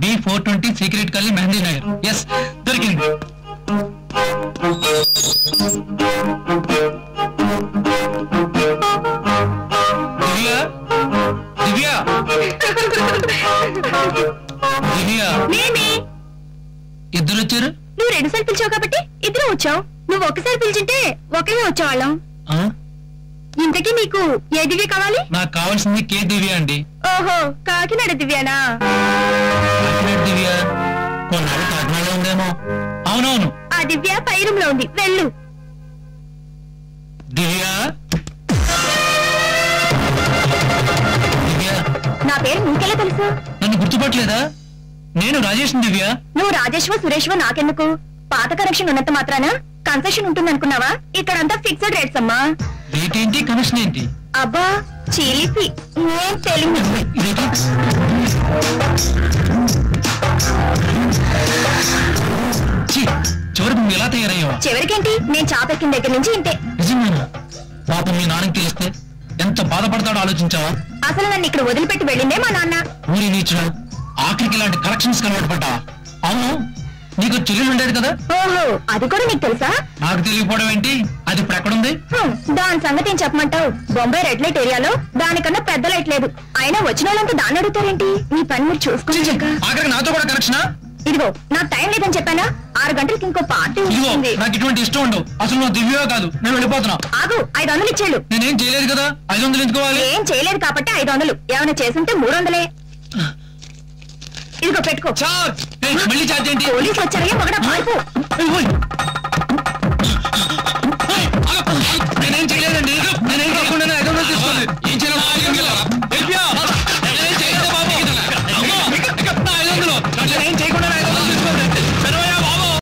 B420 secret colony Mehendi Nagar. Yes, దొరికింది. దివ్య దివ్య దివ్య, ఇద్దరు వచ్చారు. నువ్వు 2 సార్లు పిలిచావు కాబట్టి ఇద్దరు వచ్చావు. నువ్వు ఒకసారి పిలిచింటే ఒకరే వచ్చేవాళ్ళం. ఇంతకీ నీకు ఏ దివ్య కావాలి? నాకు కావాల్సింది కే దివ్య అండి. ఓహో, కాకినాడ దివ్యానా? కాకినాడ దివ్య కొన్నాళ్ళు కాకినాడలో ఉందేమో. అవునవును, ఆ దివ్య పై రూమ్ లో ఉంది, వెళ్ళు. దివ్య దివ్య, నా పేరు నీకెలా తెలుసు? నన్ను గుర్తుపట్టలేదా? నేను రాజేష్. దివ్య, నువ్వు రాజేశ్వ సురేష్వ నాకెందుకు? పాత కనెక్షన్ ఉన్నంత మాత్రాన కన్సెషన్ ఉంటుందనుకున్నావా? ఇక్కడంతా ఫిక్స్డ్ రేట్స్ అమ్మా. రేట్ ఏంటి, కమిషన్ ఏంటి? అబ్బా చీలిపి, ఏం తెలియదు. చివరికి నువ్వు ఎలా తయారయ్యావా? చివరికేంటి, నేను చాపెక్కిన దగ్గర నుంచి ఇంతే. నిజమేనా? పాపం మీ నాన్నకి తెలిస్తే ఎంత బాధపడతాడో ఆలోచించావా? అసలు నన్ను ఇక్కడ వదిలిపెట్టి వెళ్ళిందే మా నాన్న. ఊరి నీచుడు, ఆఖరికి ఇలాంటి కలెక్షన్స్ కలవాటు పడ్డావా? అవును, నీకు చెల్లెలు ఉండేది కదా? ఓహో, అది కూడా నీకు తెలుసా? నాకు తెలియకపోవడం ఏంటి? అది ఇప్పుడు ఎక్కడుంది? దాని సంగతి ఏం చెప్పమంటావు? బొంబాయి రెడ్ లైట్ ఏరియాలో దానికన్నా పెద్ద లైట్ లేదు. అయినా వచ్చిన వాళ్ళంతా దాన్ని అడుగుతారేంటి? మీ పని మీరు చూసుకుని ఆఖరికి నాతో కూడా కనెక్షనా? ఇదిగో, నాకు టైం లేదని చెప్పానా? 6 గంటలకి ఇంకో పార్టీ ఉంది. నాకు ఇటువంటి ఇష్టం ఉండవు. అసలు నువ్వు దివ్యో కాదు, నేను వెళ్ళిపోతున్నా. ఆగు, 500 ఇచ్చేళ్ళు. నేనేం చేయలేదు కదా, 500 ఎందుకోవాలి? ఏం చేయలేదు కాబట్టి 500. ఏమైనా చేస్తుంటే 300. ఇదిగో పెట్టుకో. మళ్ళీ చార్జ్ ఏంటి? పోలీసులు వచ్చారయ్యా, ఒకడా పారిపో.